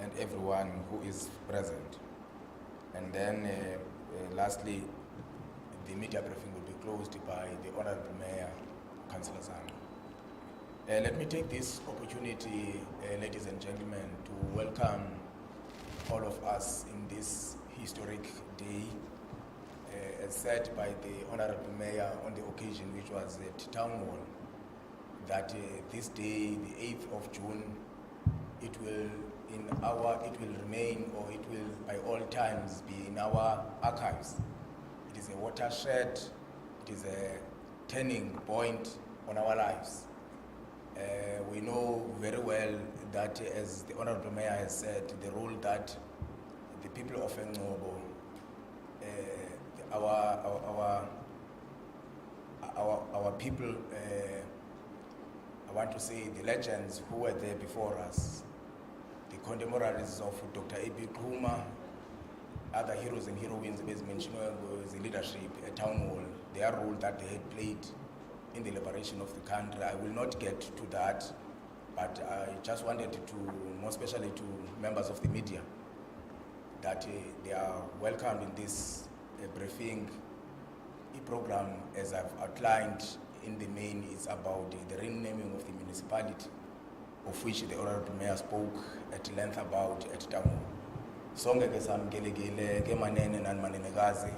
and everyone who is present. And then lastly, the media briefing will be closed by the Honorable Mayor, Councillor Zana. Let me take this opportunity, ladies and gentlemen, to welcome all of us in this historic day, as said by the Honorable Mayor on the occasion which was at Town Hall, that this day, the 8th of June, it will remain, or it will by all times be in our archives. It is a watershed, it is a turning point on our lives. We know very well that, as the Honorable Mayor has said, the role that the people of Ngcobo, our people, I want to say the legends who were there before us, the contemporaries of Dr. A.B. Khiwa, other heroes and heroines as mentioned was the leadership at Town Hall, their role that they had played in the liberation of the country. I will not get to that, but I just wanted to, more especially to members of the media, that they are welcomed in this briefing. The program, as I've outlined in the main, is about the renaming of the municipality, of which the Honorable Mayor spoke at length about at Town Hall. Sonke ke samkelekile ke manene nani manenekazi,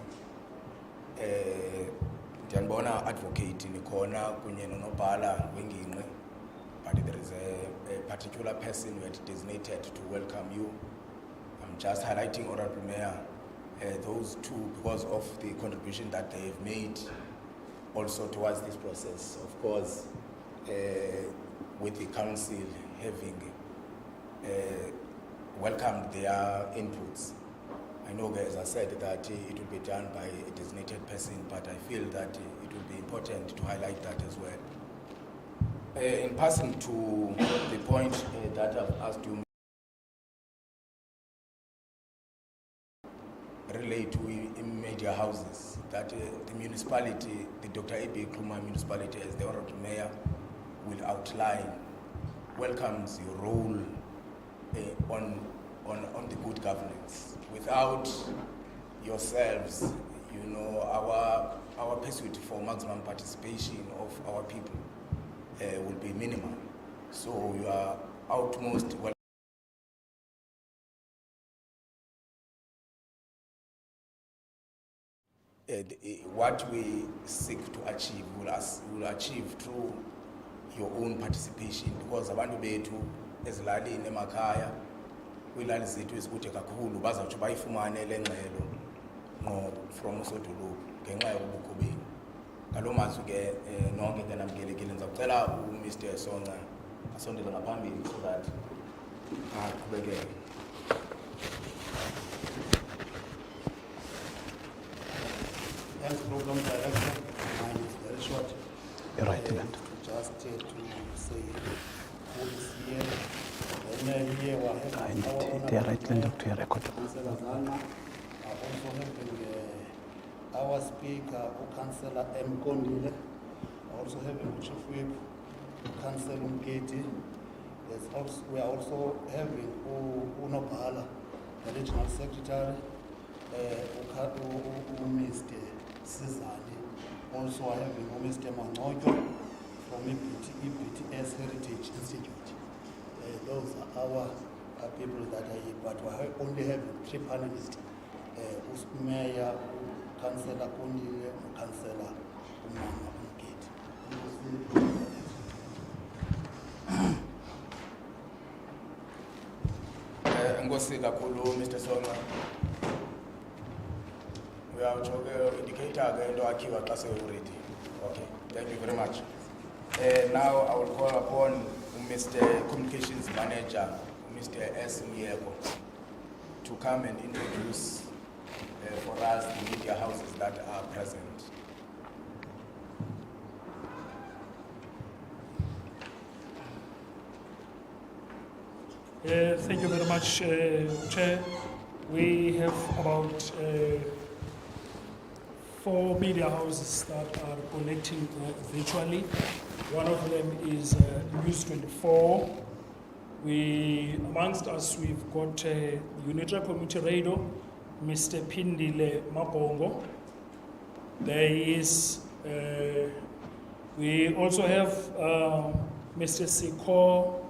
ndiyanibona advocate nikhona kunye nonobhala wengingqi, but there is a particular person who had designated to welcome you. I'm just highlighting, Honorable Mayor, those two because of the contribution that they have made also towards this process. Of course, with the council having welcomed their inputs. I know, as I said, that it will be done by a designated person, but I feel that it will be important to highlight that as well. In passing to the point that I've asked you, relate to media houses, that the municipality, the Dr. A.B. Khiwa municipality, as the Honorable Mayor will outline, welcomes your role on the good governance. Without yourselves, you know, our pursuit for maximum participation of our people will be minimal. So you are utmost welcome. What we seek to achieve, will achieve through your own participation, because abantu bethu ezilalini emakhaya kwiilali zethu ezikude kakhulu bazawutsho bayifumane le ngxelo ngqo from usodolophu ngenxa yobukho benu. Ngaloo mazwi ke nonke ke namkelekile, ndizakucela uMr. Songa asondele ngaphambili so that aqhubekeke. Thanks, Program Director. Mine is very short. You're right, Land. Just to say who is here. Then here we have They are right, Land, to your record. Councillor Zana. Also having our speaker, Councillor M. Kondile. Also having Chief Whip, Councillor Mketi. We are also having Unopala, the Regional Secretary, Mr. Sizani. Also having Mr. Manojo from EPTS Heritage Institute. Those are our people that are here, but we only have 3 panelists. Mayor, Councillor Kondile, and Councillor Mketi. Ngosi kakhulu, Mr. Songa. We are indicator going to Khiwa class already. Okay, thank you very much. Now I will call upon Mr. Communications Manager, Mr. S. Mieko, to come and introduce for us the media houses that are present. Thank you very much, Chair. We have about 4 media houses that are connecting virtually. One of them is News 24. Amongst us, we've got Unitary Committee Raider, Mr. Pindile Mabongo. There is, we also have Mr. Siko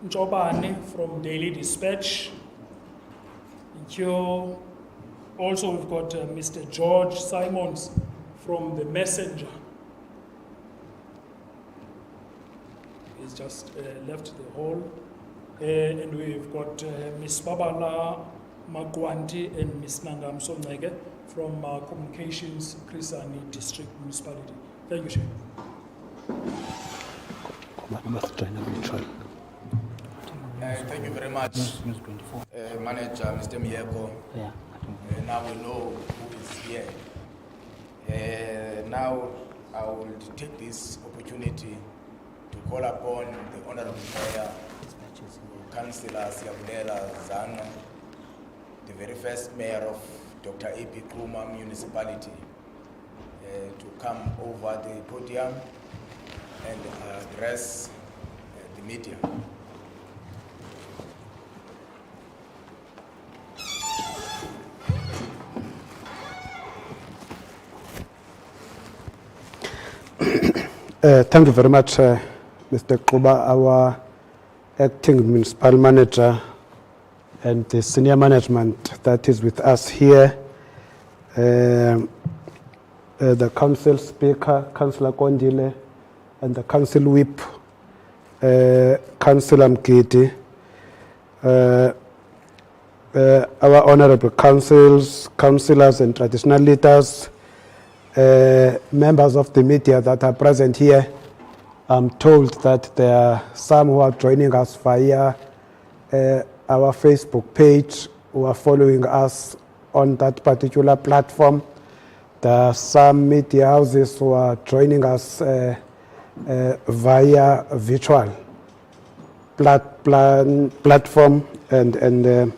Njobane from Daily Dispatch. Thank you. Also, we've got Mr. George Simons from The Messenger. He's just left the hall. And we've got Ms. Babala Magwanti and Ms. Nangam Sonege from Communications, Krisani District Municipality. Thank you, Chair. Thank you very much, Manager Mr. Miyeko. Yeah. Now we know who is here. Now I will take this opportunity to call upon the Honorable Mayor, Councillor Siabudela Zana, the very first Mayor of Dr. A.P. Khiwa Municipality, to come over the podium and address the media. Thank you very much, Mr. Khiwa, our acting municipal manager, and the senior management that is with us here. The council speaker, Councillor Kondile, and the council whip, Councillor Mkiti, our honorable councillors and traditional leaders, members of the media that are present here. I'm told that there are some who are joining us via our Facebook page, who are following us on that particular platform. There are some media houses who are joining us via virtual platform, and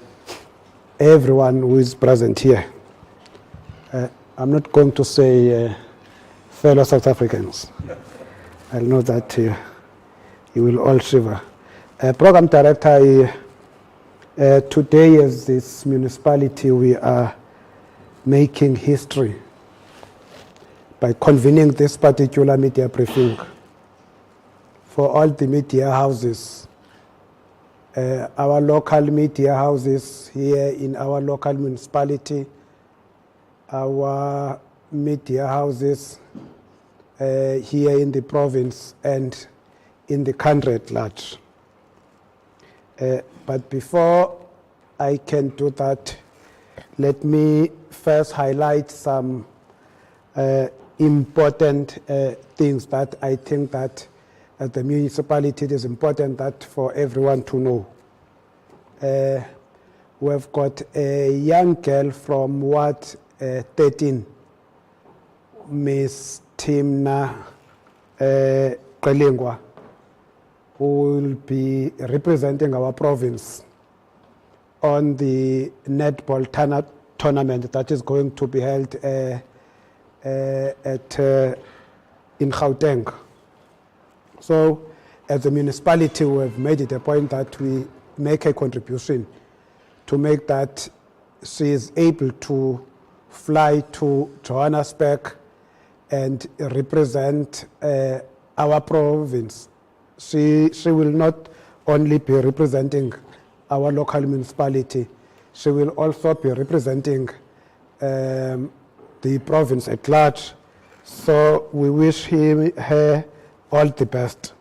everyone who is present here. I'm not going to say fellow South Africans. I know that you will all shiver. Program Director, today as this municipality, we are making history by convening this particular media briefing for all the media houses. Our local media houses here in our local municipality, our media houses here in the province and in the country at large. But before I can do that, let me first highlight some important things that I think that at the municipality it is important that for everyone to know. We've got a young girl from Ward 13, Miss Timna Kalingwa, who will be representing our province on the netball tournament that is going to be held in Gauteng. So, as a municipality, we have made it a point that we make a contribution to make that she is able to fly to Johannesburg and represent our province. She will not only be representing our local municipality, she will also be representing the province at large. So we wish her all the best.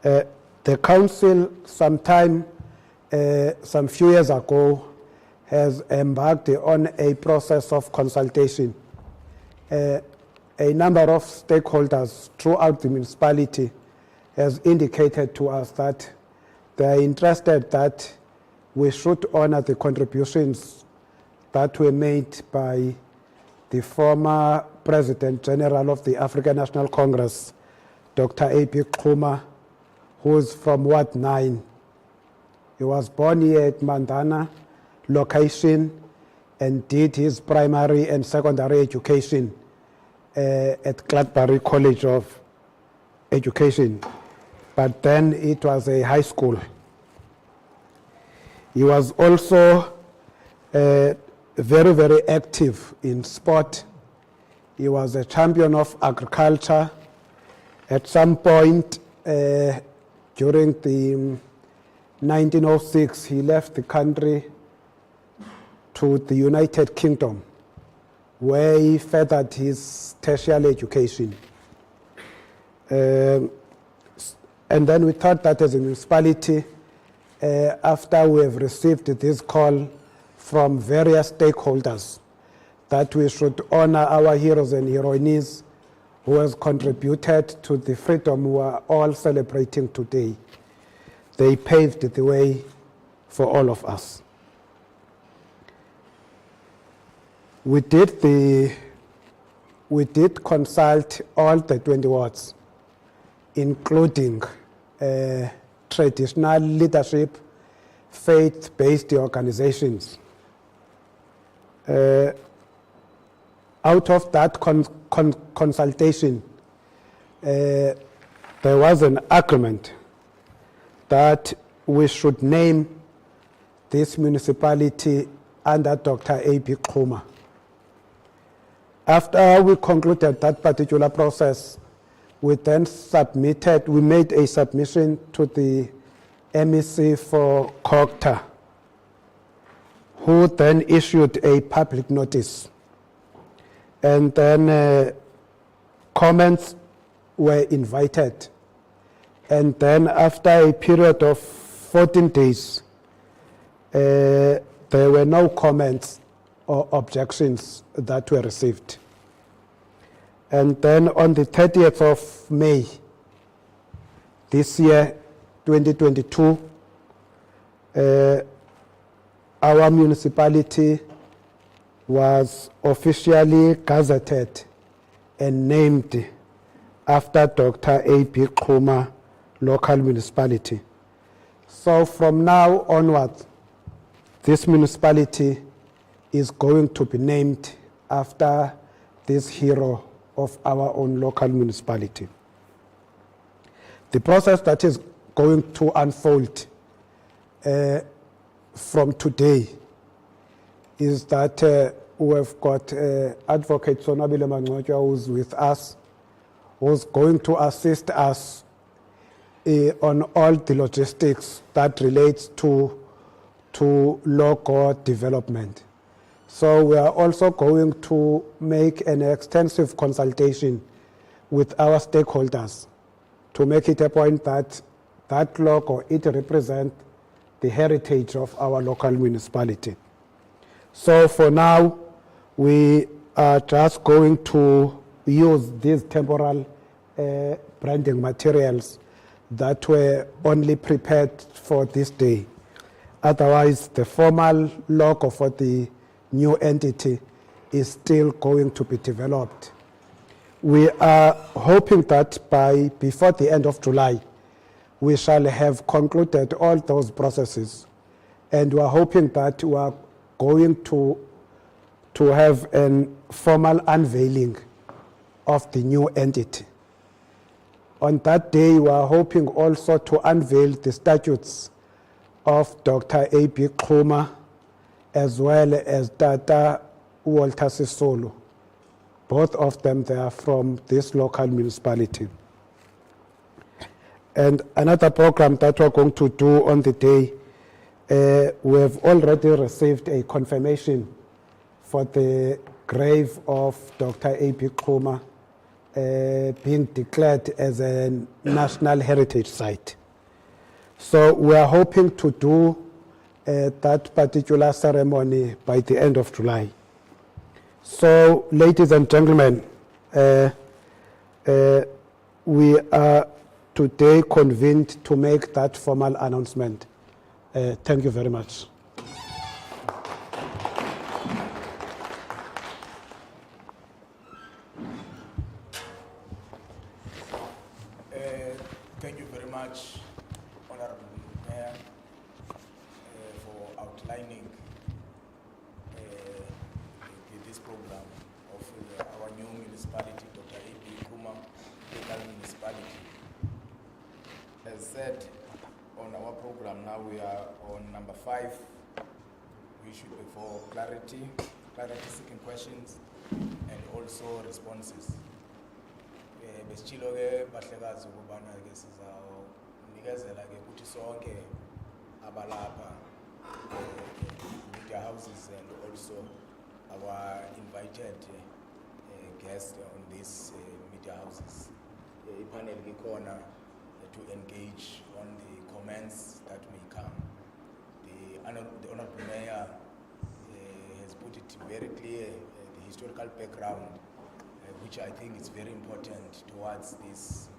The council some few years ago has embarked on a process of consultation. A number of stakeholders throughout the municipality has indicated to us that they are interested that we should honor the contributions that were made by the former President General of the African National Congress, Dr. A.P. Khiwa, who is from Ward 9. He was born here at Mandana location and did his primary and secondary education at Gladbury College of Education. but then it was a high school. He was also very, very active in sport. He was a champion of agriculture. At some point during the 1906, he left the country to the United Kingdom, where he furthered his tertiary education. And then we thought that as a municipality, after we have received this call from various stakeholders, that we should honor our heroes and heroines who has contributed to the freedom we are all celebrating today. They paved the way for all of us. We did consult all the 20 wards, including traditional leadership, faith-based organizations. Out of that consultation, there was an agreement that we should name this municipality under Dr. A.B. Khiwa. After we concluded that particular process, we then made a submission to the MEC for COGTA, who then issued a public notice. And then comments were invited. And then after a period of 14 days, there were no comments or objections that were received. And then on the 30th of May this year, 2022, our municipality was officially gazetted and named after Dr. A.B. Khiwa local municipality. So from now onward, this municipality is going to be named after this hero of our own local municipality. The process that is going to unfold from today is that we have got Advocate Sonwabile Mangcwetshwa, who's with us, who's going to assist us on all the logistics that relates to local development. So we are also going to make an extensive consultation with our stakeholders to make it a point that that logo, it represents the heritage of our local municipality. So for now, we are just going to use these temporal branding materials that were only prepared for this day. Otherwise, the formal logo for the new entity is still going to be developed. We are hoping that before the end of July, we shall have concluded all those processes, and we are hoping that we are going to have a formal unveiling of the new entity. On that day, we are hoping also to unveil the statutes of Dr. A.B. Khiwa, as well as Tata Walter Sisulu. Both of them, they are from this local municipality. And another program that we're going to do on the day, we have already received a confirmation for the grave of Dr. A.B. Khiwa being declared as a national heritage site. So we are hoping to do that particular ceremony by the end of July. So, ladies and gentlemen, we are today convened to make that formal announcement. Thank you very much. Thank you very much, Honorable Mayor, for outlining this program of our new municipality, Dr. A.B. Khiwa local municipality. As number 5, we should be for clarity-seeking questions, and also responses. Besitshilo ke bahlekazi ukubana ke sizawunikezela ke kuthi sonke abalapha media houses and also our invited guests on these media houses. Panel gikhona to engage on the comments that may come. The Honorable Mayor has put it very clear, the historical background, which I think is very important towards this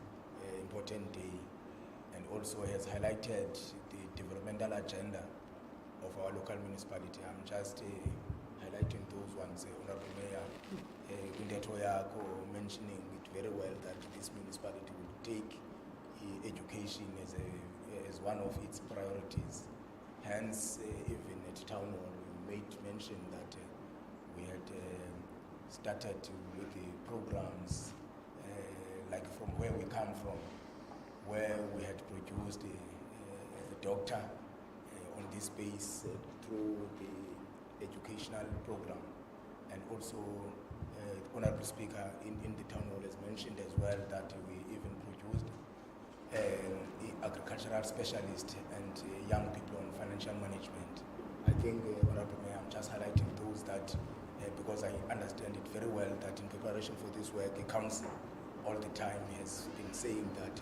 important day, and also has highlighted the developmental agenda of our local municipality. I'm just highlighting those ones, Honorable Mayor, Kundetho yakho mentioning it very well that this municipality will take education as one of its priorities. Hence, even at town hall, we made mention that we had started with the programs like from where we come from, where we had produced a doctor on this space through the educational program. And also, Honorable Speaker, in the town hall has mentioned as well that we even produced agricultural specialist and young people on financial management. I think, Honorable Mayor, I'm just highlighting those that, because I understand it very well that in preparation for this work, the council all the time has been saying that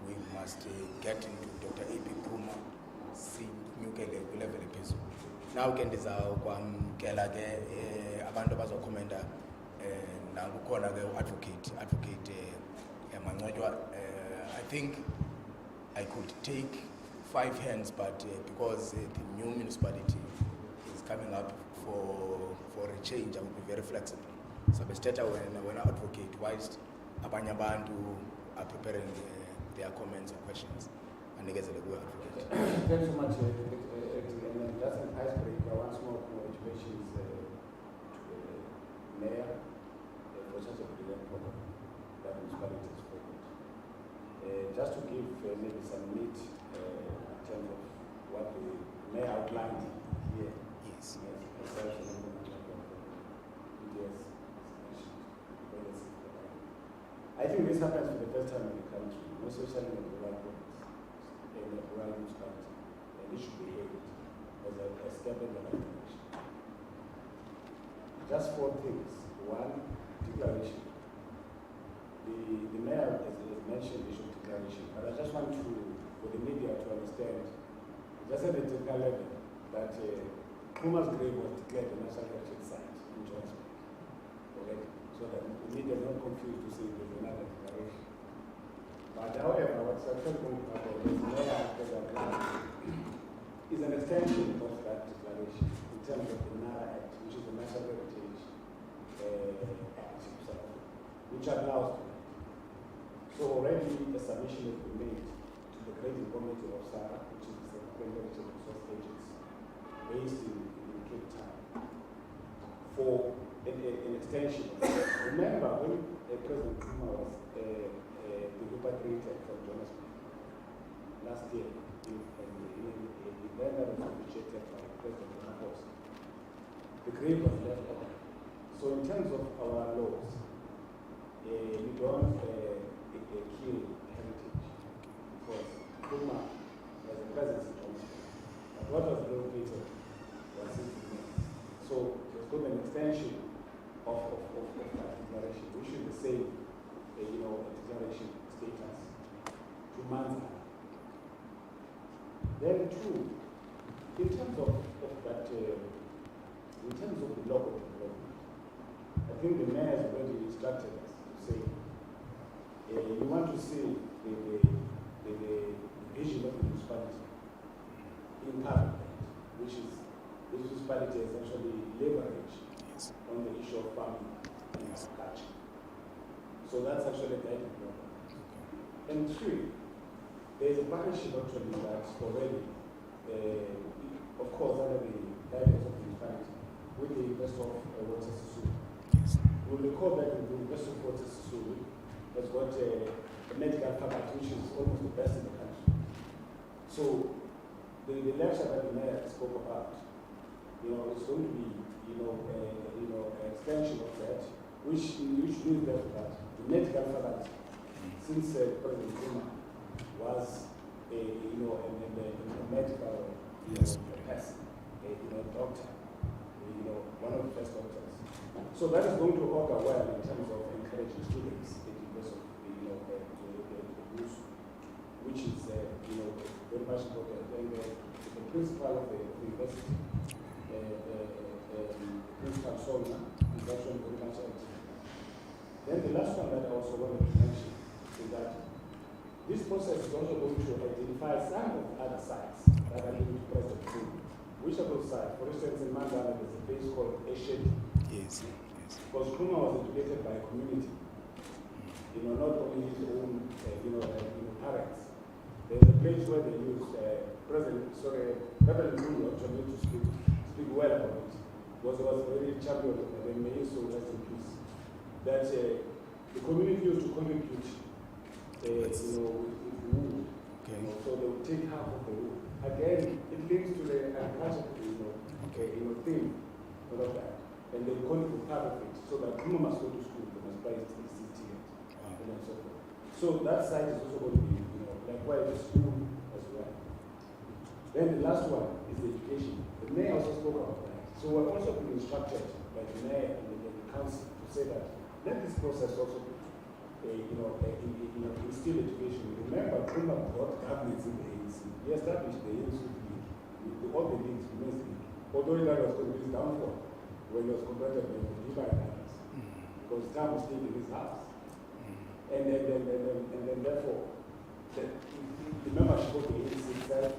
we must get into Dr. A.P. Puma, sinyukele kwilevel ephezulu. Now ke ndizawukwamkela ke abantu abazokhomenta nakukhona ke advocate Mangcwetjwa. I think I could take 5 hands, but because the new municipality is coming up for a change, I will be very flexible. So besithetha wena advocate whilst abanye abantu are preparing their comments or questions. Anikezele kuwe advocate. Thanks so much, and just an icebreaker, once more congratulations to the Mayor for such a brilliant program that municipality has followed. Just to give maybe some meat in terms of what the Mayor outlined here. Yes. I think this happens for the first time in the country, most especially in the rural province, in the rural municipality, and it should be hailed as a step in the right direction. Just 4 things. 1, declaration. The Mayor has mentioned the issue of declaration, but I just want for the media to understand, just at the technical level, that Puma's grave was declared a national heritage site in Johannesburg. Okay? So that the media is not confused to say there's another declaration. But however, what's actually going to happen is the Mayor is an extension of that declaration in terms of the NARA Act, which is the National Heritage Act itself, which allows to. So already a submission has been made to the Grading Committee of SARA, which is the Secretary Heritage Resource Agency, based in Cape Town, for an extension. Remember when President Khiwa was repatriated from Johannesburg last year, the event that was appreciated by President Ramaphosa, the grave was left open. So in terms of our laws, we don't kill heritage, because Khiwa has a presence in Johannesburg. But what was relocated was his remains. So there's got an extension of that declaration, which is the same, a declaration status to Manza. Then 2, in terms of that, in terms of the local development, I think the Mayor has already instructed us to say, you want to see the vision of the municipality in Parliament, which is the municipality has actually leveraged on the issue of farming and agriculture. So that's actually a guiding program. And 3, there is a partnership actually that's already, of course, under the guidance of the municipality, with the University of Water Sisulu. You'll recall that the University of Water Sisulu has got a medical faculty which is almost the best in the country. So the lecture that the mayor spoke about, it's going to be, an extension of that, which means that the medical faculty, since President Zuma was a medical Yes. person, doctor, one of the first doctors. So that is going to augur well in terms of encouraging students in terms of the use, which is very much important. And the principal of the university, Principal Solna, is actually very much active. Then the last one that I also wanted to mention is that this process is also going to identify some of the other sites that are linked to President Zuma. Which of those sites? For instance, in Mandala, there's a place called Eshed. Yes. Because Kuma was educated by a community, not only his own, parents. There's a place where they use Reverend Zuma actually to speak well about it. Because he was a very champion, and then may so rest in peace. That the community used to contribute, with wood. Okay. So they would take half of the wood. Again, it links to the agriculture, thing, all of that. And they contribute part of it, so that Kuma must go to school, they must buy his ticket, and so forth. So that side is also going to be, likewise, the school as well. Then the last one is the education. The mayor also spoke about that. So we're also being instructed by the mayor and the council to say that let this process also be, instill education. Remember, Kuma brought governance in the ANC. He established the ANC with all the leagues, women's league. Although that was going to be his downfall when he was confronted with the Khiwa and others. Because time was still in his house. And then therefore, the membership of the ANC itself,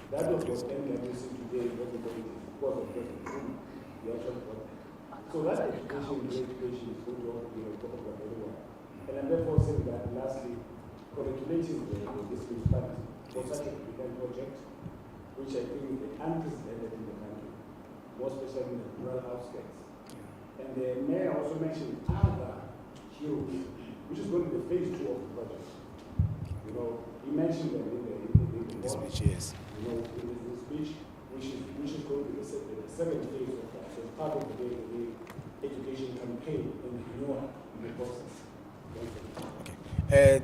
that was what NWC today was the politics because of President Zuma. He actually got that. So that education is going to be a topic of everyone. And I'm therefore saying that lastly, congratulating this municipality for such a brilliant project, which I think is unprecedented in the country, more especially in the rural outskirts. And the mayor also mentioned other heroes, which is going to be phase 2 of the project. He mentioned them in the Speech, yes. in the speech, which is going to be the second phase of that. So part of the education campaign in the process. Okay.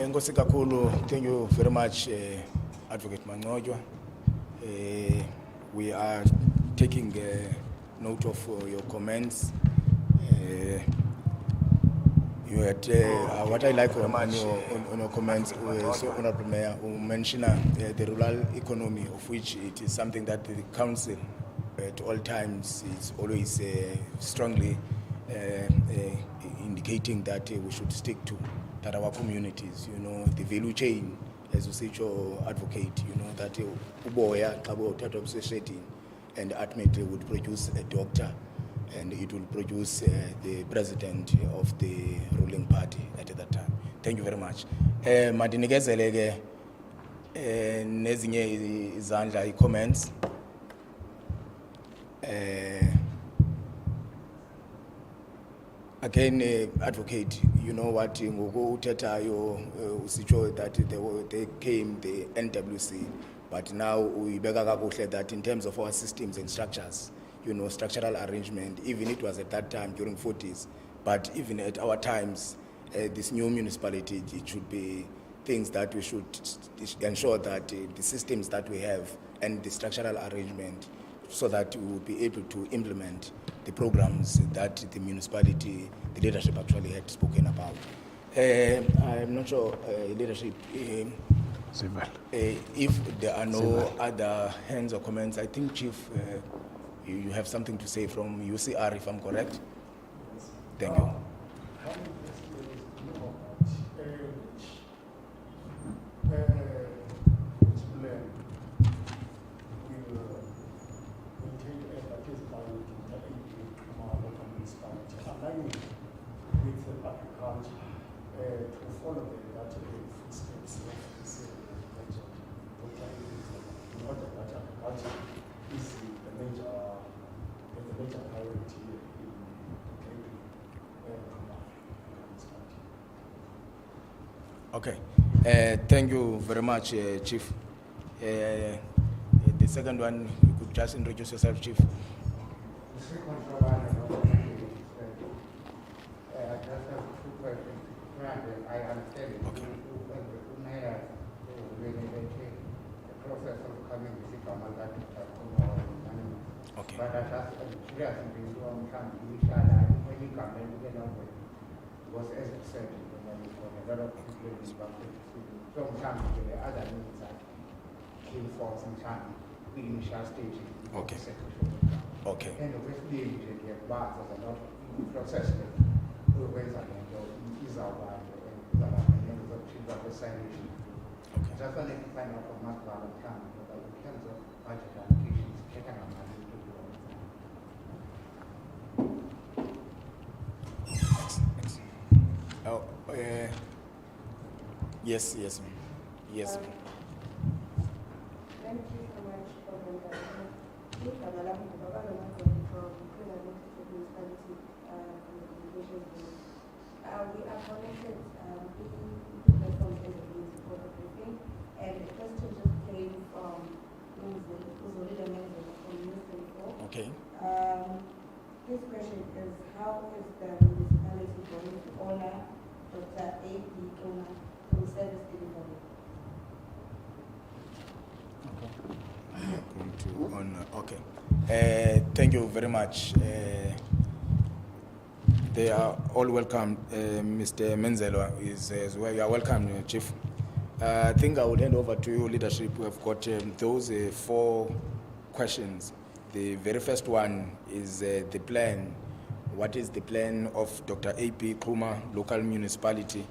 Ngosi kakhulu, thank you very much, Advocate Mangojwa. We are taking note of your comments. You had what I like on your comments, so Honorable Mayor, who mentioned the rural economy, of which it is something that the council at all times is always strongly indicating that we should stick to, that our communities, the value chain, as you say, your advocate, that uboya xabo uthathwa buseshetini, and ultimately would produce a doctor, and it will produce the president of the ruling party at that time. Thank you very much. Mandinikezele ke nezinye izandla i-comments. Again, advocate, you know what, ngoku uthethayo usitsho that they came the NWC, but now uyibeka kakuhle that in terms of our systems and structures, structural arrangement, even it was at that time during 40s, but even at our times, this new municipality, it should be things that we should ensure that the systems that we have and the structural arrangement, so that we will be able to implement the programs that the municipality, the leadership actually had spoken about. I'm not sure, leadership, if there are no other hands or comments, I think, Chief, you have something to say from UCR, if I'm correct? Thank you. To follow that footsteps of this legend, in order that agriculture is the major priority in Okay. Thank you very much, Chief. second one, you could just introduce yourself, Chief. The second one, I just have two questions. I understand Okay. the process of coming to Khiwa that Okay. but I just curious in the long term, when you come and get over it, was as I said, a lot of people in sometimes the other needs that came for some time, the initial stage. Okay. Okay. And obviously, you get bars as a lot of process that always is our Okay. just wanted to find out from Mark Valentine, but in terms of budget allocations, checking on money to do Oh, yes, yes, ma'am. Yes, ma'am. Thank you so much for the from Khiwa Municipality Communications. We are connected to the community for the briefing, and the question just came from Uzolile Menzel from News 24. Okay. His question is, how is the municipality going to honor Dr. A.P. Khiwa from service delivery? Going to honor. Okay. Thank you very much. They are all welcome. Mr. Menzel is as well. You are welcome, Chief. I think I will hand over to you, leadership. We have got those 4 questions. The very first one is the plan. What is the plan of Dr. A.P. Khiwa local municipality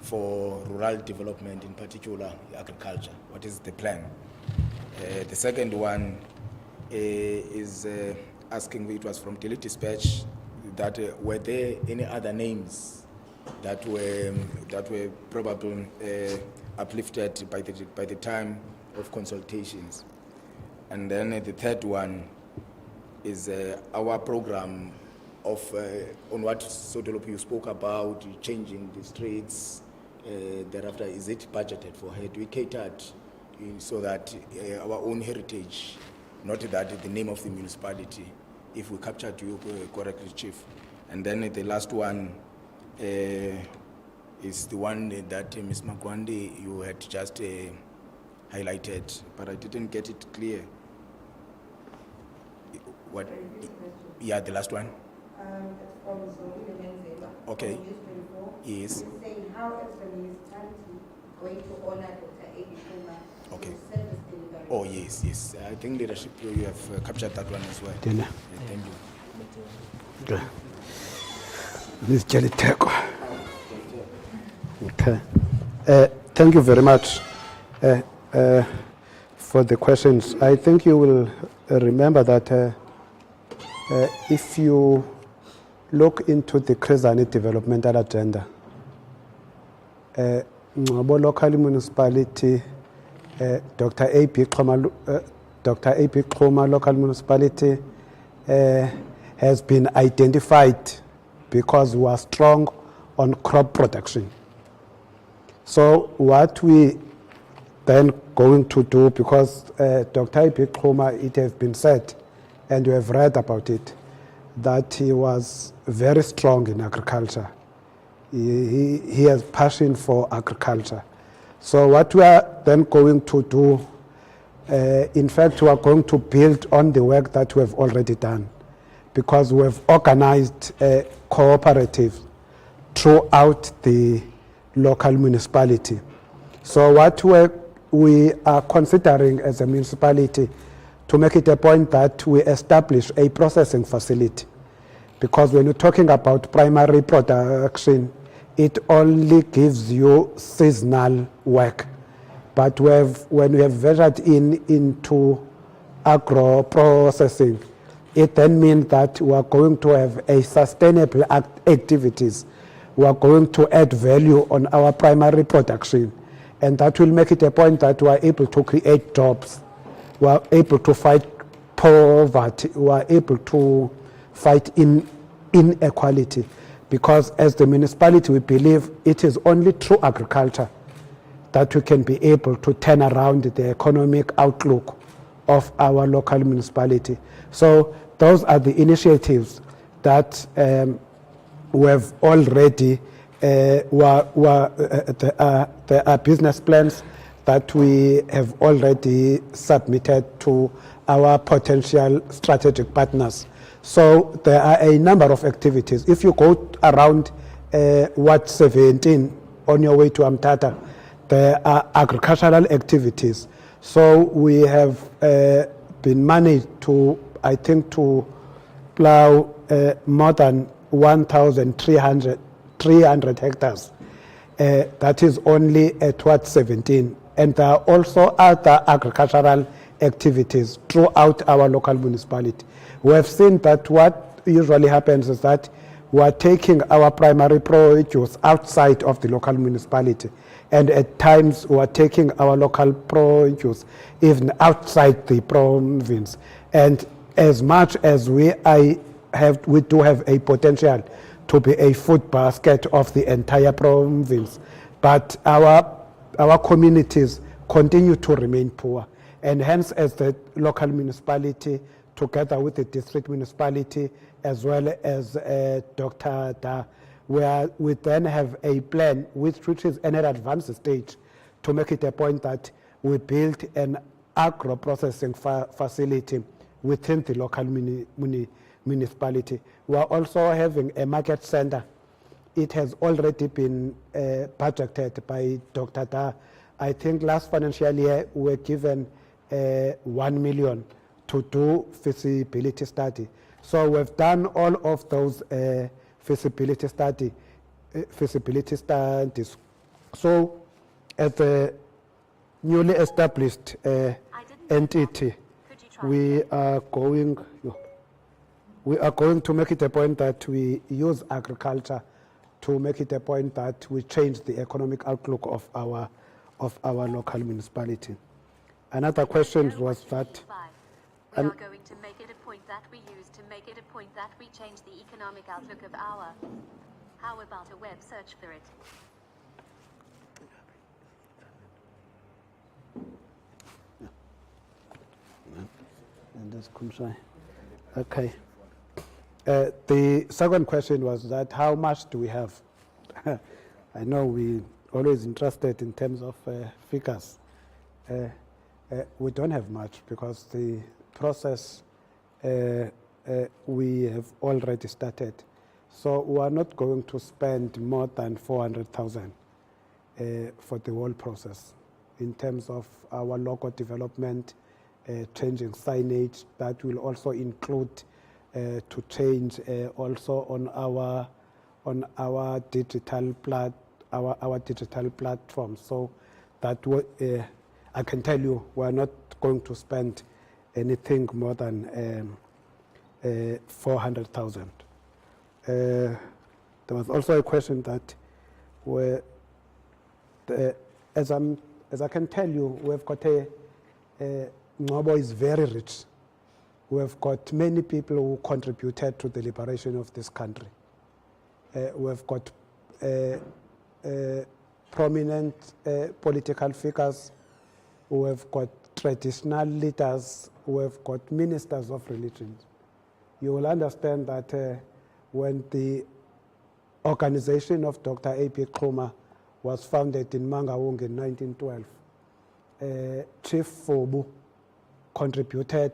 for rural development, in particular agriculture? What is the plan? The second one is asking, it was from Daily Dispatch, that were there any other names that were probably uplifted by the time of consultations? And then the third one is our program of on what Sotolopo you spoke about, changing the streets. Thereafter, is it budgeted for? Had we catered so that our own heritage, not that the name of the municipality, if we captured you correctly, Chief? And then the last one is the one that Ms. Magwandi, you had just highlighted, but I didn't get it clear. What? Yeah, the last one. It's from Uzolile Menzel. Okay. From News 24. Yes. He's saying, how is the municipality going to honor Dr. A.P. Khiwa Okay. from service delivery? Oh, yes, yes. I think leadership, you have captured that one as well. Dinner. Thank you. Okay. Ms. Jeliteko. Okay. Thank you very much for the questions. I think you will remember that if you look into the Khrizani developmental agenda, Ngcobo local municipality, Dr. A.P. Khiwa local municipality has been identified because we are strong on crop production. So what we then going to do, because Dr. A.P. Khiwa, it has been said, and you have read about it, that he was very strong in agriculture. He has passion for agriculture. So what we are then going to do, in fact, we are going to build on the work that we have already done, because we have organized cooperatives throughout the local municipality. So what we are considering as a municipality, to make it a point that we establish a processing facility, because when you're talking about primary production, it only gives you seasonal work. But when we have ventured into agro-processing, it then means that we are going to have a sustainable activities. We are going to add value on our primary production, and that will make it a point that we are able to create jobs. We are able to fight poverty. We are able to fight inequality, because as the municipality, we believe it is only through agriculture that we can be able to turn around the economic outlook of our local municipality. So those are the initiatives that we have already, there are business plans that we have already submitted to our potential strategic partners. So there are a number of activities. If you go around Ward 17 on your way to Amtata, there are agricultural activities. So we have been managed to, I think, to plow more than 1,300 hectares. That is only at Ward 17. And there are also other agricultural activities throughout our local municipality. We have seen that what usually happens is that we are taking our primary produce outside of the local municipality. And at times we are taking our local produce even outside the province. And as much as we do have a potential to be a food basket of the entire province, but our communities continue to remain poor. And hence, as the local municipality, together with the district municipality, as well as Dr. Da, we then have a plan which is in an advanced stage to make it a point that we build an agro-processing facility within the local municipality. We are also having a market center. It has already been budgeted by Dr. Da. I think last financial year we were given 1 million to do feasibility study. So we've done all of those feasibility studies. So as a newly established entity, we are going to make it a point that we use agriculture to make it a point that we change the economic outlook of our local municipality. Another question was that we are going to make it a point that we use to make it a point that we change the economic outlook of our. How about a web search for it? And that's Kumshai. Okay. The second question was that how much do we have? I know we always interested in terms of figures. We don't have much because the process we have already started. So we are not going to spend more than 400,000 for the whole process in terms of our logo development, changing signage. That will also include to change also on our digital platform. So that I can tell you we are not going to spend anything more than 400,000. There was also a question that as I can tell you, we've got Ngobo is very rich. We've got many people who contributed to the liberation of this country. We've got prominent political figures. We've got traditional leaders. We've got ministers of religion. You will understand that when the organization of Dr. A.P. Khiwa was founded in Mangaung in 1912, Chief Fobu contributed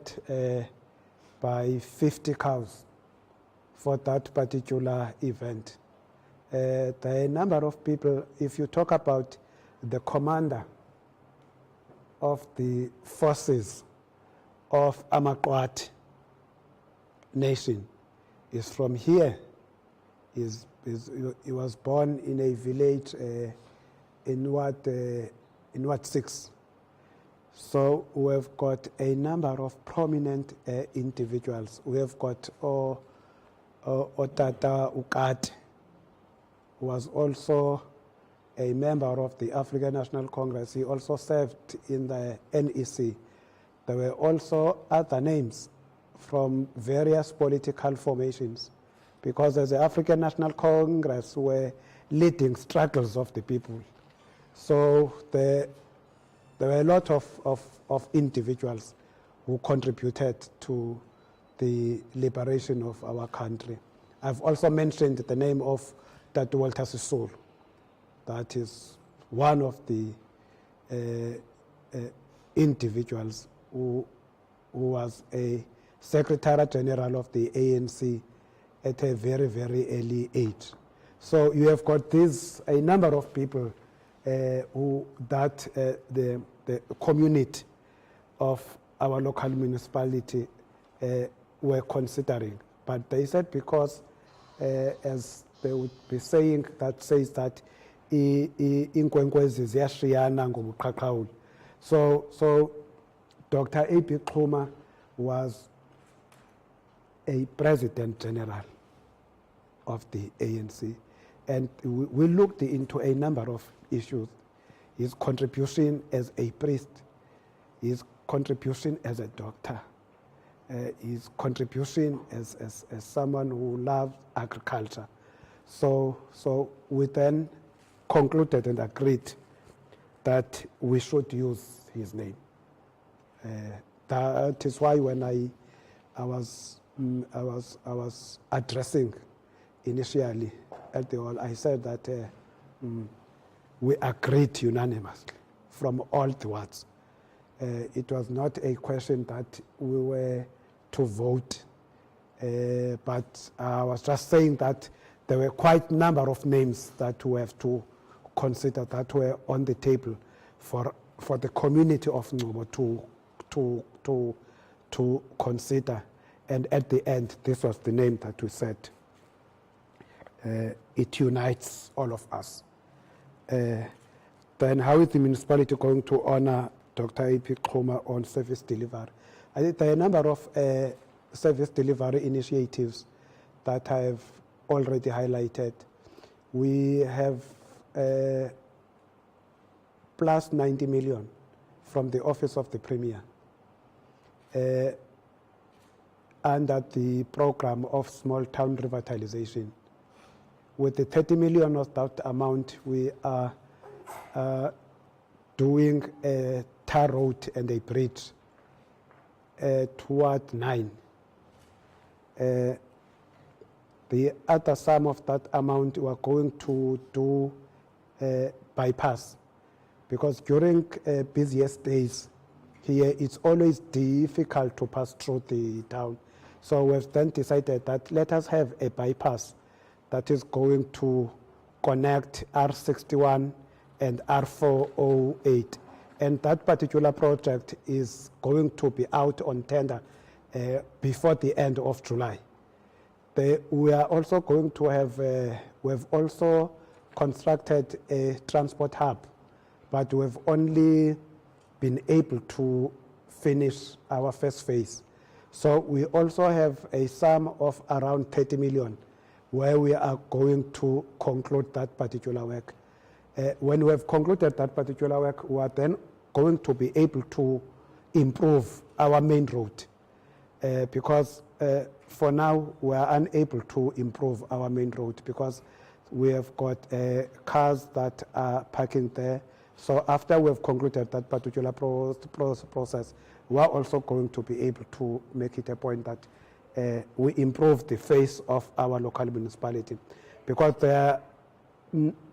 by 50 cows for that particular event. There are a number of people. If you talk about the commander of the forces of Amakwat nation, is from here. He was born in a village in Ward 6. So we've got a number of prominent individuals. We have got Otata Ukat, who was also a member of the African National Congress. He also served in the NEC. There were also other names from various political formations, because as the African National Congress were leading struggles of the people. So there were a lot of individuals who contributed to the liberation of our country. I've also mentioned the name of Dr. Walter Sisulu. That is one of the individuals who was a Secretary General of the ANC at a very, very early age. So you have got a number of people who the community of our local municipality were considering. But they said because, as they would be saying, that says that inkwenkwezi ziyashiyana ngobuqhaqhawuli. So Dr. A.P. Khiwa was a President General of the ANC. And we looked into a number of issues. His contribution as a priest, his contribution as a doctor, his contribution as someone who loves agriculture. So we then concluded and agreed that we should use his name. That is why when I was addressing initially at the hall, I said that we agreed unanimously from all the words. It was not a question that we were to vote, but I was just saying that there were quite a number of names that we have to consider that were on the table for the community of Ngcobo to consider. And at the end, this was the name that we said. It unites all of us. Then how is the municipality going to honor Dr. A.P. Khiwa on service delivery? I think there are a number of service delivery initiatives that I have already highlighted. We have plus 90 million from the Office of the Premier under the program of small town revitalization. With the 30 million of that amount, we are doing a tar road and a bridge toward 9. The other sum of that amount we are going to do bypass, because during busiest days here it's always difficult to pass through the town. So we've then decided that let us have a bypass that is going to connect R61 and R408. And that particular project is going to be out on tender before the end of July. We are also going to have, we've also constructed a transport hub, but we've only been able to finish our first phase. So we also have a sum of around 30 million where we are going to conclude that particular work. When we have concluded that particular work, we are then going to be able to improve our main road because for now we are unable to improve our main road because we have got cars that are parking there. So after we have concluded that particular process, we are also going to be able to make it a point that we improve the face of our local municipality, because there are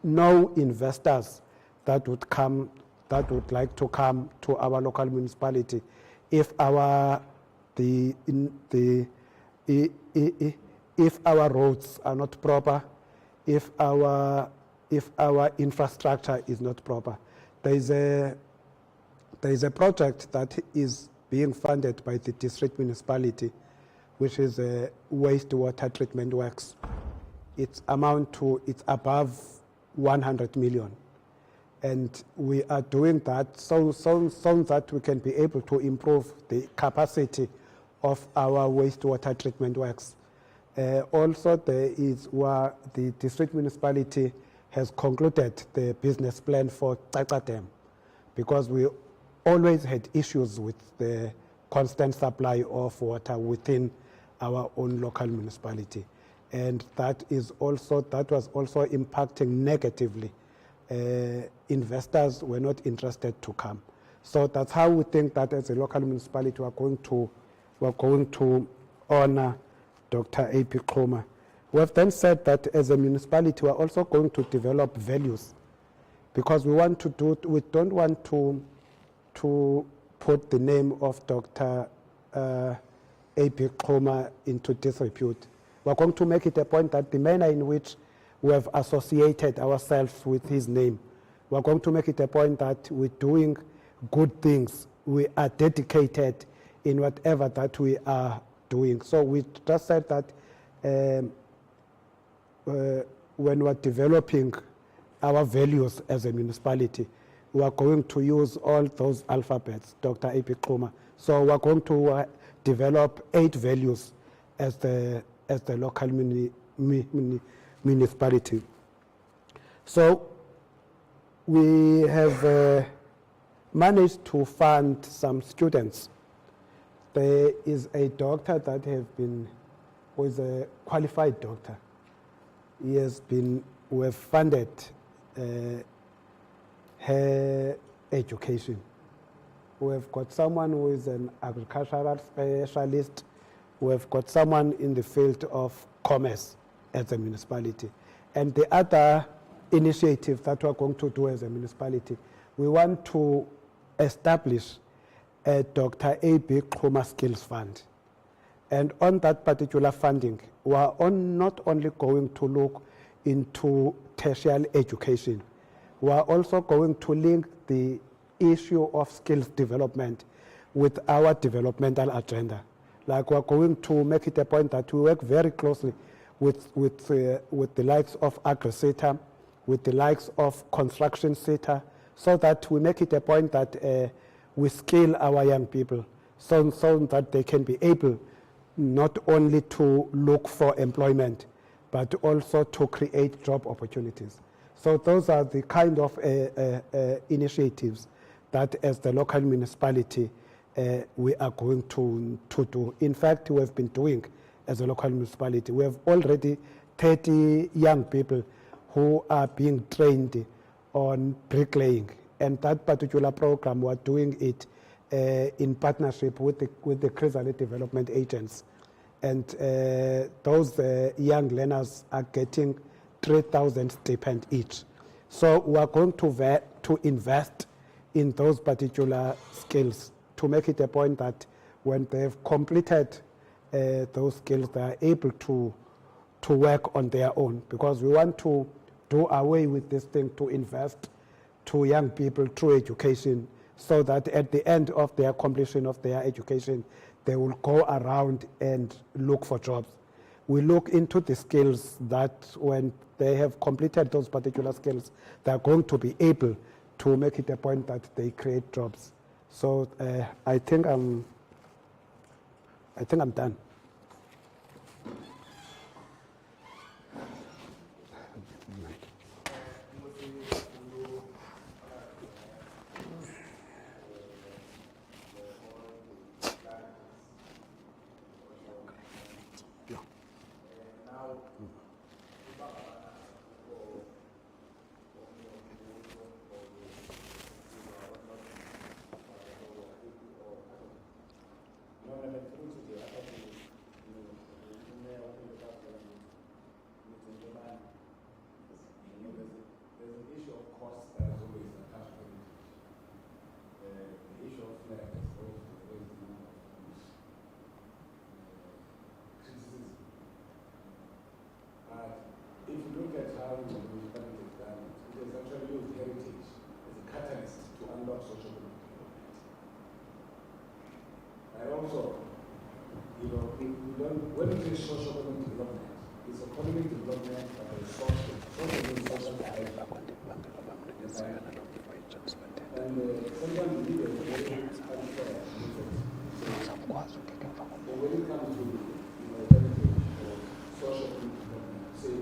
no investors that would like to come to our local municipality if our roads are not proper, if our infrastructure is not proper. There is a project that is being funded by the district municipality, which is a wastewater treatment works. It's above 100 million. And we are doing that so that we can be able to improve the capacity of our wastewater treatment works. Also, there is where the district municipality has concluded the business plan for Tata Dam, because we always had issues with the constant supply of water within our own local municipality. And that was also impacting negatively. Investors were not interested to come. So that's how we think that as a local municipality we're going to honor Dr. A.P. Khiwa. We have then said that as a municipality we're also going to develop values, because we don't want to put the name of Dr. A.P. Khiwa into disrepute. We're going to make it a point that the manner in which we have associated ourselves with his name, we're going to make it a point that we're doing good things. We are dedicated in whatever that we are doing. So we just said that when we're developing our values as a municipality, we are going to use all those alphabets, Dr. A.P. Khiwa. So we're going to develop 8 values as the local municipality. So we have managed to fund some students. There is a doctor that who is a qualified doctor. We have funded her education. We have got someone who is an agricultural specialist. We have got someone in the field of commerce as a municipality. And the other initiative that we're going to do as a municipality, we want to establish a Dr. A.P. Khiwa Skills Fund. And on that particular funding, we are not only going to look into tertiary education, we are also going to link the issue of skills development with our developmental agenda. Like we're going to make it a point that we work very closely with the likes of agri-sector, with the likes of construction sector, so that we make it a point that we skill our young people so that they can be able not only to look for employment, but also to create job opportunities. So those are the kind of initiatives that as the local municipality we are going to do. In fact, we have been doing as a local municipality. We have already 30 young people who are being trained on bricklaying. And that particular program, we're doing it in partnership with the Chrysalis Development Agents. And those young learners are getting 3,000 stipend each. So we are going to invest in those particular skills to make it a point that when they've completed those skills, they are able to work on their own, because we want to do away with this thing to invest to young people through education, so that at the end of their completion of their education, they will go around and look for jobs. We look into the skills that when they have completed those particular skills, they're going to be able to make it a point that they create jobs. So I think I'm done. If you look at how the municipality has done it, it has actually used heritage as a catalyst to unlock social development. And also, when it is social development, it's economic development that is social direction. And sometimes we need a very unfair method. But when it comes to heritage or social development, say,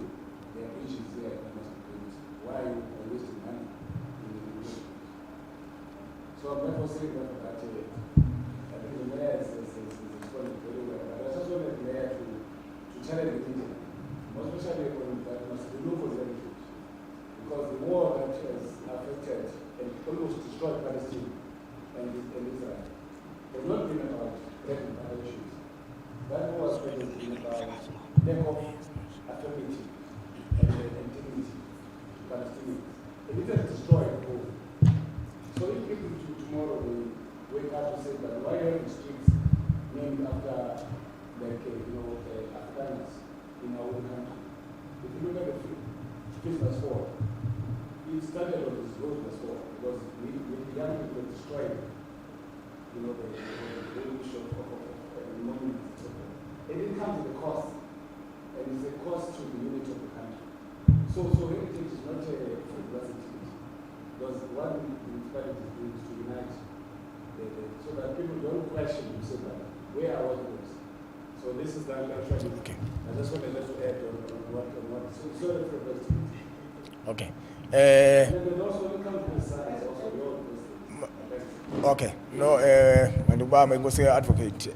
there are issues there that must be raised. Why are you wasting money in the community? So I'm therefore saying that I think the mayor is responding very well. But I just wanted the mayor to challenge the media, most especially when that must be looked for heritage. Because the war that has affected and almost destroyed Palestine and Israel. It's not been about bread and other issues. That was been about lack of affirmative and dignity to Palestinians. And it has destroyed both. So if people tomorrow will wake up and say that why are the streets named after Afghans in our own country? If you look at the Christmas war, it started on this Christmas war because we young people destroyed, the issue of monuments. It didn't come to the cost, and it's a cost to the unity of the country. So heritage is not a frivolity, because what the municipality is doing is to unite, so that people don't question and say that where are our roots. So this is the actually. Okay. I just wanted to add on what so sorry for the Okay. and then also when it comes to the size, also your questions. Okay. No, Mandubama, I'm say advocate.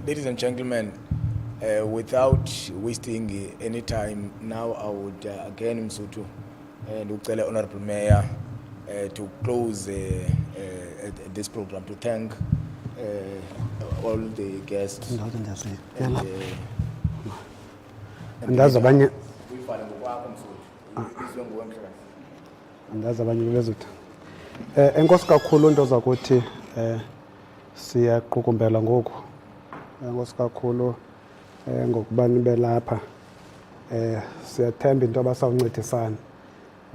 Ladies and gentlemen, without wasting any time, now I would again Msutu and Uktele Honorable Mayor to close this program, to thank all the guests. Andazi abanye Uyifale ngokwakho Msutu. Izwe nguwe Mhlekazi. andazi abanye bezothi enkosi kakhulu into zakuthi siyaqukumbela ngoku enkosi kakhulu ngokuba nibe lapha siyathemba into abasawuncedisana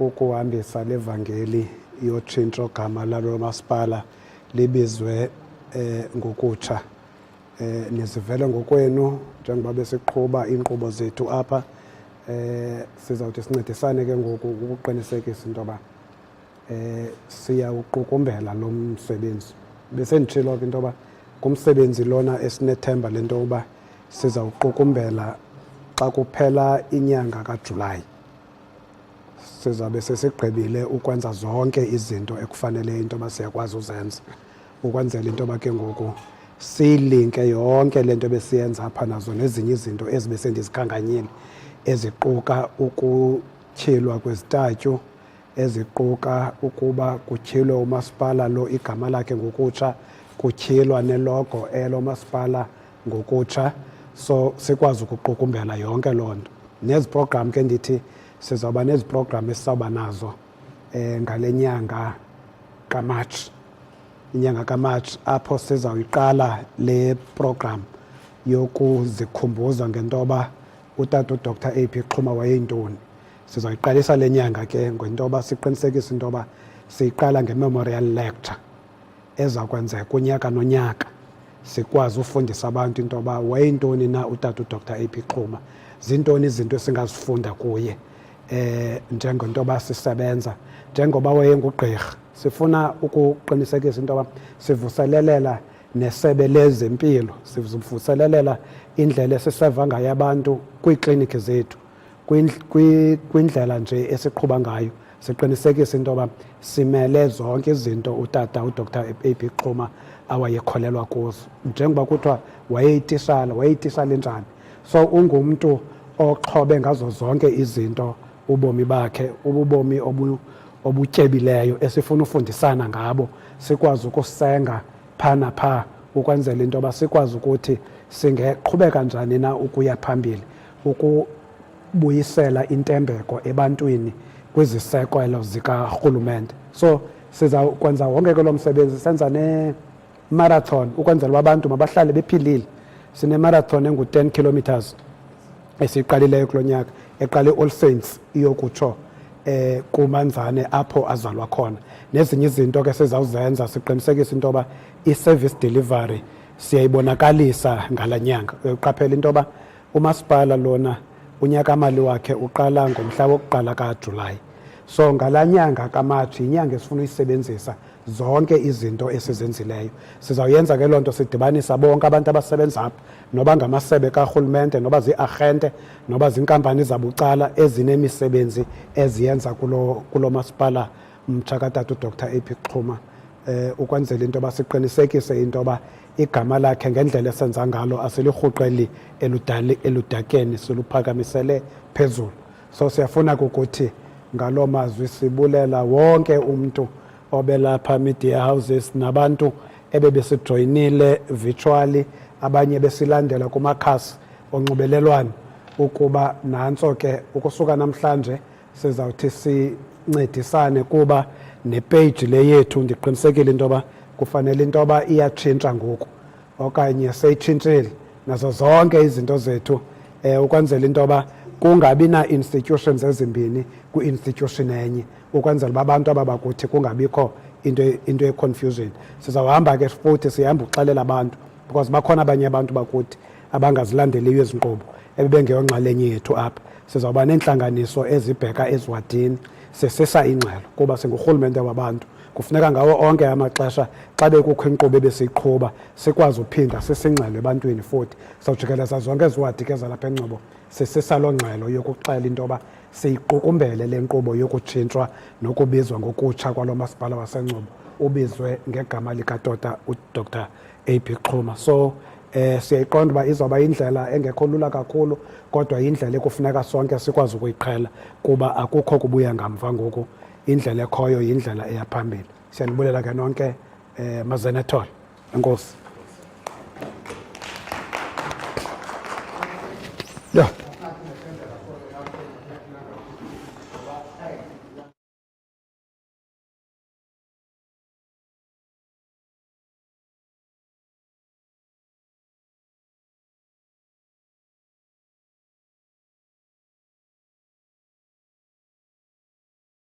ukuhambisa levangeli yotshintsho gama lalo masipala libizwe ngokutsha nizivele ngokwenu njengoba besiqhuba inkqubo zethu apha sizawuthi sincedisane ke ngoku ukuqinisekisa into yoba siyawuqukumbela lo msebenzi. Besenditshilo ke into yoba kumsebenzi lona esinethemba lento yoba sizawuqukumbela xa kuphela inyanga kaJulayi. Sizabe sesigqibile ukwenza zonke izinto ekufanele into yoba siyakwazi uzenza ukwenzela into yoba ke ngoku siyilinke yonke le nto besiyenza apha nazo nezinye izinto ezibesendizikhankanyile eziquka ukutyhilwa kwezitatyu, eziquka ukuba kutyhilwe umasipala lo igama lakhe ngokutsha, kutyhilwa nelogo elo masipala ngokutsha, so sikwazi ukuqukumbela yonke loo nto. Nezi program ke ndithi sizawuba nezi program esizawuba nazo ngale nyanga kaMatshi. Inyanga kaMatshi apho sizawuyiqala le program yokuzikhumbuza ngento yoba utata uDr AP Xuma wayeyintoni. Sizawuyiqalisa le nyanga ke ngento yoba siqinisekise into yoba siyiqala nge-memorial lecture eza kwenzeka unyaka nonyaka, sikwazi ufundisa abantu into yoba wayeyintoni na utata uDr AP Xuma, zintoni izinto esingazifunda kuye njengento yoba sisebenza, njengoba wayengugqirha. Sifuna ukuqinisekisa into yoba sivuselelela nesebe lezempilo, sivuselelela indlela esiseva ngayo abantu kwiikliniki zethu, kwindlela nje esiqhuba ngayo. Siqinisekise into yoba simele zonke izinto utata uDr AP Xuma awayekholelwa kuzo. Njengoba kuthiwa wayeyitishala enjani, so ungumntu oxhobe ngazo zonke izinto ubomi bakhe, ububomi obutyebileyo esifuna ufundisana ngabo, sikwazi ukusenga phaa naphaa ukwenzela into yoba sikwazi ukuthi singeqhubeka njani na ukuya phambili ukubuyisela intembeko ebantwini kwizisekelo zikarhulumente. So sizakwenza wonke ke lo msebenzi, senza ne-marathon ukwenzela uba abantu mabahlale bephilile. Sine-marathon engu-10 kilometers esiyiqalileyo kulo nyaka, eqale All Saints iyokutsho kuManzane apho azalwa khona. Nezinye izinto ke sizawuzenza siqinisekise into yoba i-service delivery siyayibonakalisa ngala nyanga. Uqaphela into yoba umasipala lona unyaka mali wakhe uqala ngomhla wokuqala kaJulayi. So ngala nyanga kaMatshi inyanga esifuna uyisebenzisa zonke izinto esizenzileyo. Sizawuyenza ke loo nto sidibanisa bonke abantu abasebenza apha, noba ngamasebe karhulumente, noba zii-arhente, noba ziinkampani zabucala ezinemisebenzi eziyenza kulo masipala mtsha katata uDr AP Xuma, ukwenzela into yoba siqinisekise into yoba igama lakhe ngendlela esenza ngalo asilirhuqeli eludakeni, siluphakamisele phezulu. So siyafuna ukuthi ngaloo mazwi sibulela wonke umntu obelapha media houses nabantu ebebesijoyinile virtually abanye besilandela kumakhasi onxibelelwano ukuba nantso ke ukusuka namhlanje sizawuthi sincedisane kuba nepage le yethu ndiqinisekile into yoba kufanele into yoba iyatshintsha ngoku okanye seyitshintshile nazo zonke izinto zethu ukwenzela into yoba kungabi na-institutions ezimbini kwi-institution enye ukwenzela uba abantu ababakuthi kungabikho into ye-confusion. Sizawuhamba ke futhi sihamba uxelela abantu because bakhona abanye abantu bakuthi abangazilandeliyo ezi nkqubo ebebengeyonxalenye yethu apha. Sizawuba neentlanganiso ezibheka eziwadini sisisa ingxelo kuba singurhulumente wabantu. Kufuneka ngawo onke amaxesha xa bekukho inkqubo ebesiyiqhuba sikwazi uphinda sisingxelo ebantwini futhi sawujikeleza zonke eziwadi ke zalapha engxobo sisisa loo ngxelo yokuxela into yoba siyiqukumbele le nkqubo yokutshintshwa nokubizwa ngokutsha kwalo masipala wasengcobo ubizwe ngegama likatota uDr A.B. Xhuma. So siyayiqonda uba izawuba yindlela engekho lula kakhulu kodwa yindlela ekufuneka sonke sikwazi ukuyiqhela kuba akukho kubuya ngamva ngoku, indlela ekhoyo yindlela eya phambili. Siyanibulela ke nonke mazenethole. Enkosi. Yeah.